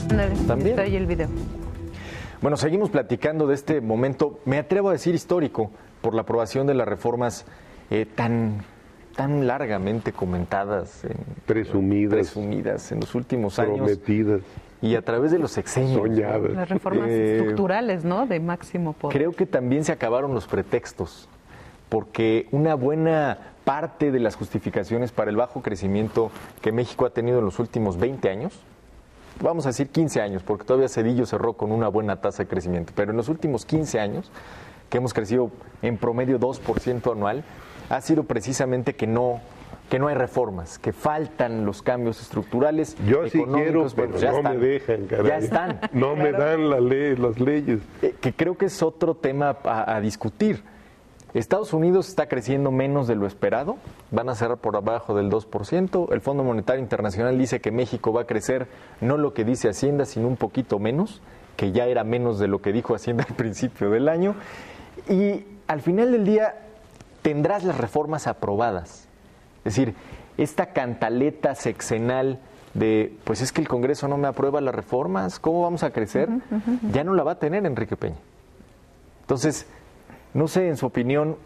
También. Está ahí el video. Bueno, seguimos platicando de este momento, me atrevo a decir histórico, por la aprobación de las reformas tan largamente comentadas, presumidas en los últimos años. Prometidas. Y a través de los sexenios. Soñadas. Las reformas estructurales, ¿no? De máximo poder. Creo que también se acabaron los pretextos, porque una buena parte de las justificaciones para el bajo crecimiento que México ha tenido en los últimos 20 años, vamos a decir 15 años, porque todavía Cedillo cerró con una buena tasa de crecimiento, pero en los últimos 15 años, que hemos crecido en promedio 2% anual, ha sido precisamente que no hay reformas, que faltan los cambios estructurales. Yo sí quiero, pero ya no están, me dejan, caray. Ya están. No me dan las leyes. Que creo que es otro tema a discutir. Estados Unidos está creciendo menos de lo esperado, van a cerrar por abajo del 2%. El Fondo Monetario Internacional dice que México va a crecer no lo que dice Hacienda, sino un poquito menos, que ya era menos de lo que dijo Hacienda al principio del año. Y al final del día tendrás las reformas aprobadas. Es decir, esta cantaleta sexenal de, pues es que el Congreso no me aprueba las reformas, ¿cómo vamos a crecer? Ya no la va a tener Enrique Peña. Entonces, no sé, en su opinión,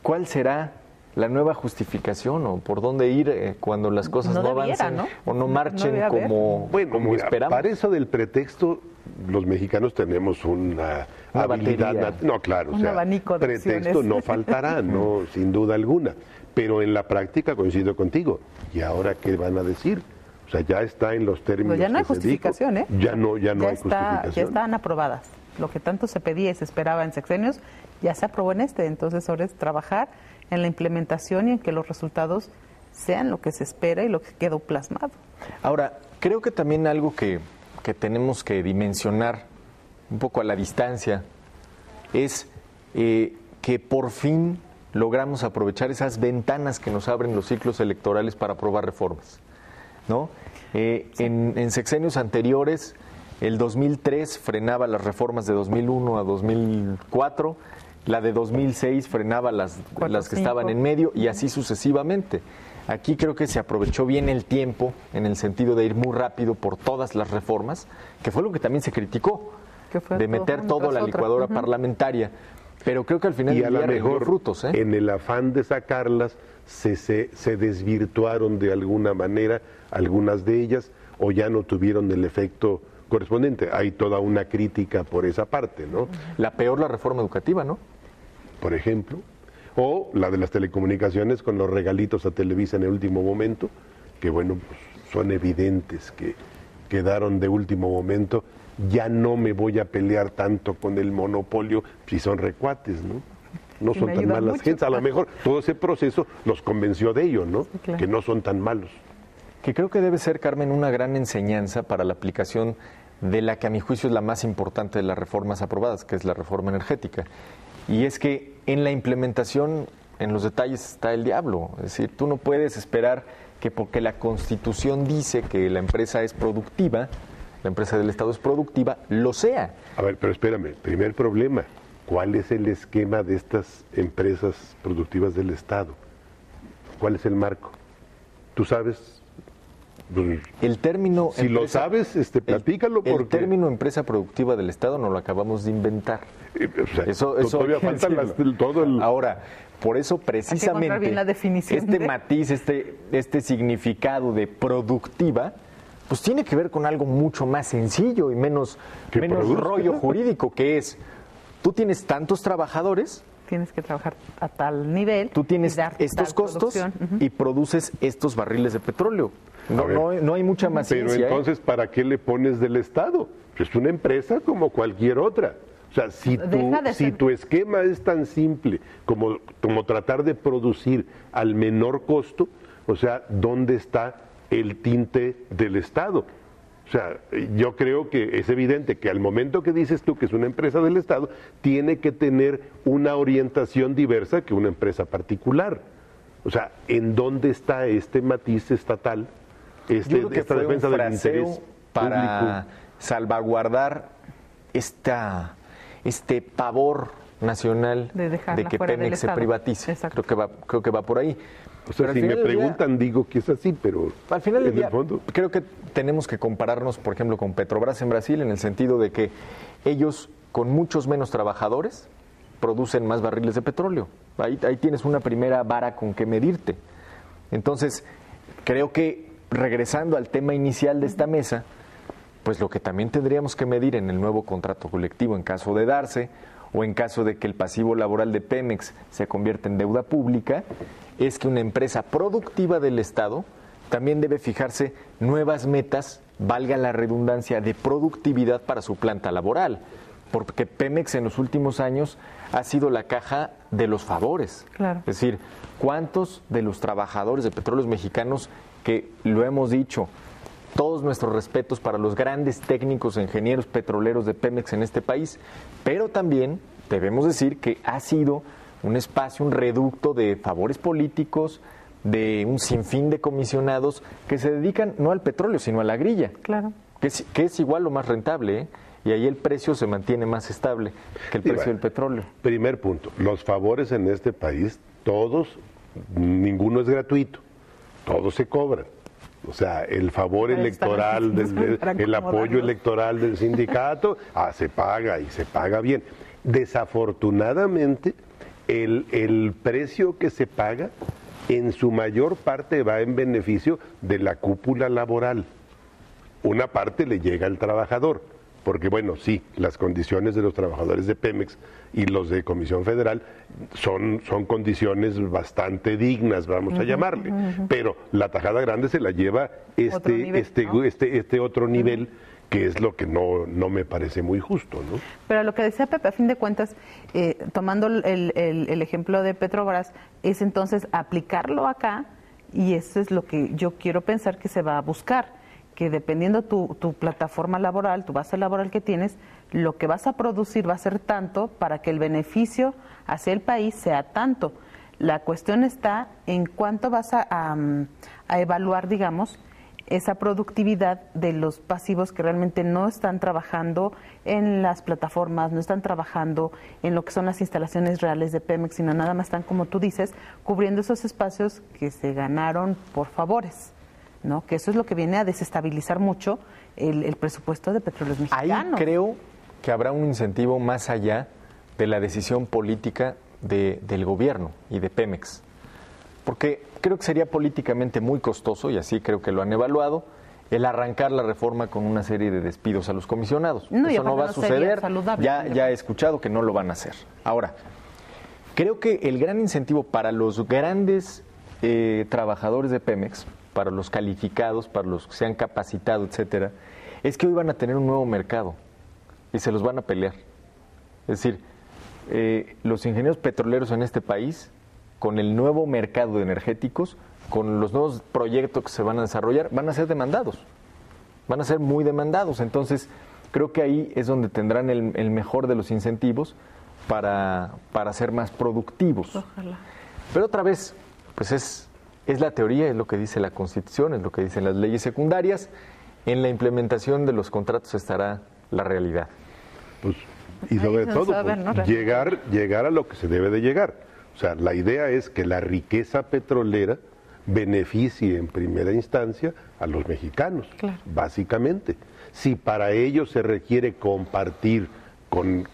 ¿cuál será la nueva justificación o por dónde ir cuando las cosas no avancen, ¿no? O no marchen como esperamos? Para eso del pretexto, los mexicanos tenemos una habilidad. Batería. No, claro, Un abanico de pretexto opciones. no faltará, no, sin duda alguna. Pero en la práctica coincido contigo. ¿Y ahora qué van a decir? O sea, ya está en los términos. Ya no hay que se justificación, dijo. Ya no hay justificación. Ya están aprobadas. Lo que tanto se pedía y se esperaba en sexenios, ya se aprobó en este. Entonces ahora es trabajar en la implementación y en que los resultados sean lo que se espera y lo que quedó plasmado. Ahora, creo que también algo que tenemos que dimensionar un poco a la distancia es que por fin logramos aprovechar esas ventanas que nos abren los ciclos electorales para aprobar reformas, ¿no? Sí. En sexenios anteriores, el 2003 frenaba las reformas de 2001 a 2004, la de 2006 frenaba las que estaban en medio y así sucesivamente. Aquí creo que se aprovechó bien el tiempo en el sentido de ir muy rápido por todas las reformas, que fue lo que también se criticó, de meter todo a la licuadora parlamentaria. Pero creo que al final y a lo mejor frutos, en el afán de sacarlas se desvirtuaron de alguna manera algunas de ellas o ya no tuvieron el efecto correspondiente. Hay toda una crítica por esa parte, ¿no? La reforma educativa, ¿no? Por ejemplo, o la de las telecomunicaciones con los regalitos a Televisa en el último momento, que bueno, pues son evidentes que quedaron de último momento. Ya no me voy a pelear tanto con el monopolio si son recuates, ¿no? No son tan malas gentes. A lo mejor todo ese proceso los convenció de ello, ¿no? Sí, claro. Que no son tan malos. Que creo que debe ser, Carmen, una gran enseñanza para la aplicación de la que a mi juicio es la más importante de las reformas aprobadas, que es la reforma energética. Y es que en la implementación, en los detalles está el diablo. Es decir, tú no puedes esperar que porque la Constitución dice que la empresa es productiva, la empresa del Estado es productiva, lo sea. A ver, pero espérame, primer problema, ¿cuál es el esquema de estas empresas productivas del Estado? ¿Cuál es el marco? ¿Tú sabes? El término... Si lo sabes, platícalo porque... El término empresa productiva del Estado no lo acabamos de inventar. O sea, eso todavía falta todo el... Ahora, por eso precisamente bien la definición matiz, este significado de productiva, pues tiene que ver con algo mucho más sencillo y menos rollo jurídico, que es, tú tienes tantos trabajadores, tienes que trabajar a tal nivel, tú tienes estos costos y produces estos barriles de petróleo. No hay mucha más ciencia. Pero entonces, ¿para qué le pones del Estado? Es una empresa como cualquier otra. O sea, si tu esquema es tan simple como tratar de producir al menor costo, o sea, ¿dónde está el tinte del Estado? O sea, yo creo que es evidente que al momento que dices tú que es una empresa del Estado, tiene que tener una orientación diversa que una empresa particular. O sea, ¿en dónde está este matiz estatal, esta defensa del interés para salvaguardar este pavor nacional de que Pemex se privatice? Creo que va por ahí. O sea, si me preguntan, digo que es así, pero al final del día, el fondo... creo que tenemos que compararnos, por ejemplo, con Petrobras en Brasil, en el sentido de que ellos, con muchos menos trabajadores, producen más barriles de petróleo. Ahí tienes una primera vara con que medirte. Entonces, creo que, regresando al tema inicial de esta mesa, pues lo que también tendríamos que medir en el nuevo contrato colectivo, en caso de darse, o en caso de que el pasivo laboral de Pemex se convierta en deuda pública, es que una empresa productiva del Estado también debe fijarse nuevas metas, valga la redundancia, de productividad para su planta laboral, porque Pemex en los últimos años ha sido la caja de los favores. Claro. Es decir, ¿cuántos de los trabajadores de petróleos mexicanos, que lo hemos dicho, todos nuestros respetos para los grandes técnicos e ingenieros petroleros de Pemex en este país, pero también debemos decir que ha sido un espacio, un reducto de favores políticos, de un sinfín de comisionados que se dedican no al petróleo, sino a la grilla? Claro. Que es igual lo más rentable, ¿eh? Y ahí el precio se mantiene más estable que el precio del petróleo. Primer punto, los favores en este país, todos, ninguno es gratuito, todos se cobran. O sea, el favor electoral, el apoyo electoral del sindicato, se paga y se paga bien. Desafortunadamente, el precio que se paga en su mayor parte va en beneficio de la cúpula laboral. Una parte le llega al trabajador, porque bueno, sí, las condiciones de los trabajadores de Pemex y los de Comisión Federal son condiciones bastante dignas, vamos a llamarle, pero la tajada grande se la lleva este otro nivel, que es lo que no me parece muy justo, ¿no? Pero lo que decía Pepe, a fin de cuentas, tomando el ejemplo de Petrobras, es entonces aplicarlo acá, y eso es lo que yo quiero pensar que se va a buscar, que dependiendo tu plataforma laboral, tu base laboral que tienes, lo que vas a producir va a ser tanto para que el beneficio hacia el país sea tanto. La cuestión está en cuánto vas a evaluar, digamos, esa productividad de los pasivos que realmente no están trabajando en las plataformas, no están trabajando en lo que son las instalaciones reales de Pemex, sino nada más están, como tú dices, cubriendo esos espacios que se ganaron por favores, ¿no? Que eso es lo que viene a desestabilizar mucho el presupuesto de Petróleos Mexicanos. Ahí creo que habrá un incentivo más allá de la decisión política del gobierno y de Pemex, porque creo que sería políticamente muy costoso, y así creo que lo han evaluado, el arrancar la reforma con una serie de despidos a los comisionados. Eso no va a suceder, ya he escuchado que no lo van a hacer. Ahora, creo que el gran incentivo para los grandes trabajadores de Pemex, para los calificados, para los que se han capacitado, etcétera, es que hoy van a tener un nuevo mercado y se los van a pelear. Es decir, los ingenieros petroleros en este país, con el nuevo mercado de energéticos, con los nuevos proyectos que se van a desarrollar, van a ser demandados, van a ser muy demandados. Entonces, creo que ahí es donde tendrán el mejor de los incentivos para ser más productivos. Ojalá. Pero otra vez, pues es la teoría, es lo que dice la Constitución, es lo que dicen las leyes secundarias. En la implementación de los contratos estará la realidad. Pues, y sobre todo, llegar a lo que se debe de llegar. O sea, la idea es que la riqueza petrolera beneficie en primera instancia a los mexicanos, claro, básicamente. Si para ello se requiere compartir con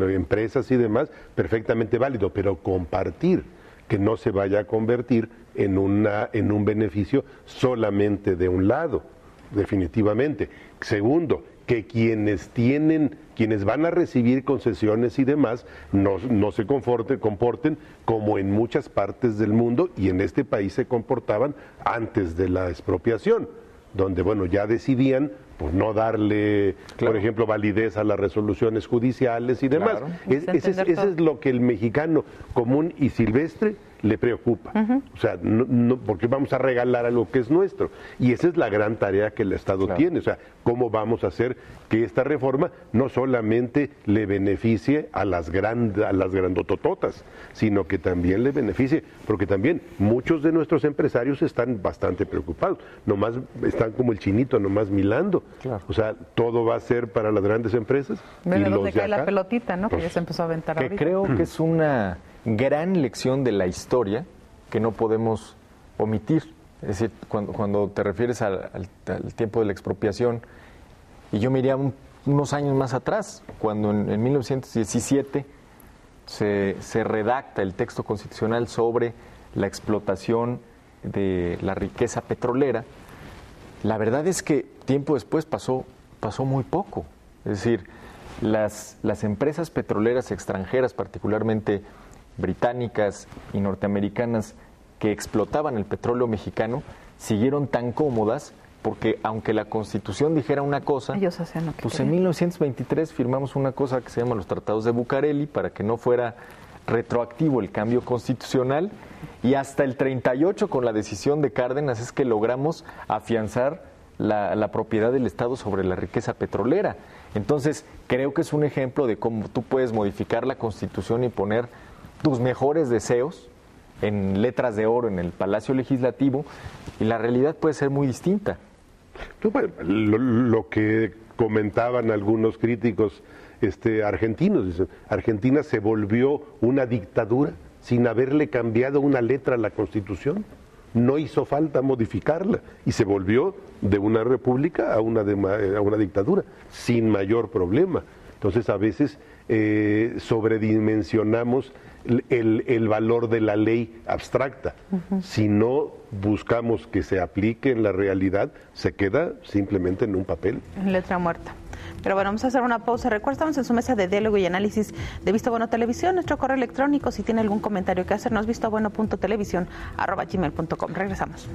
empresas y demás, perfectamente válido, pero compartir, que no se vaya a convertir en un beneficio solamente de un lado, definitivamente. Segundo, que quienes van a recibir concesiones y demás no se comporten como en muchas partes del mundo y en este país se comportaban antes de la expropiación, donde bueno, ya decidían pues no darle, claro, por ejemplo, validez a las resoluciones judiciales y demás. Claro. Ese es lo que el mexicano común y silvestre le preocupa. O sea, no, porque vamos a regalar algo que es nuestro. Y esa es la gran tarea que el Estado tiene. O sea, cómo vamos a hacer que esta reforma no solamente le beneficie a las grandotototas, sino que también le beneficie, porque también muchos de nuestros empresarios están bastante preocupados. Nomás están como el chinito, nomás milando. Claro. O sea, todo va a ser para las grandes empresas. Mira dónde cae la pelotita, ¿no? Pues, que ya se empezó a aventar que ahorita. Creo que es una gran lección de la historia que no podemos omitir. Es decir, cuando te refieres al tiempo de la expropiación, y yo me iría unos años más atrás, cuando en 1917 se redacta el texto constitucional sobre la explotación de la riqueza petrolera. La verdad es que tiempo después pasó muy poco. Es decir, las empresas petroleras extranjeras, particularmente británicas y norteamericanas, que explotaban el petróleo mexicano, siguieron tan cómodas porque aunque la Constitución dijera una cosa, ellos hacían lo que pues en 1923 firmamos una cosa que se llama los Tratados de Bucareli para que no fuera retroactivo el cambio constitucional, y hasta el 38 con la decisión de Cárdenas es que logramos afianzar la propiedad del Estado sobre la riqueza petrolera. Entonces creo que es un ejemplo de cómo tú puedes modificar la Constitución y poner tus mejores deseos en letras de oro en el Palacio Legislativo, y la realidad puede ser muy distinta. Bueno, lo que comentaban algunos críticos argentinos, dicen, Argentina se volvió una dictadura sin haberle cambiado una letra a la Constitución. No hizo falta modificarla y se volvió de una república a una dictadura sin mayor problema. Entonces a veces sobredimensionamos el valor de la ley abstracta. Si no buscamos que se aplique en la realidad, se queda simplemente en un papel. En letra muerta. Pero bueno, vamos a hacer una pausa. Recuerda, estamos en su mesa de diálogo y análisis de Visto Bueno Televisión. Nuestro correo electrónico, si tiene algún comentario que hacernos, vistobueno.televisión@gmail.com. Regresamos.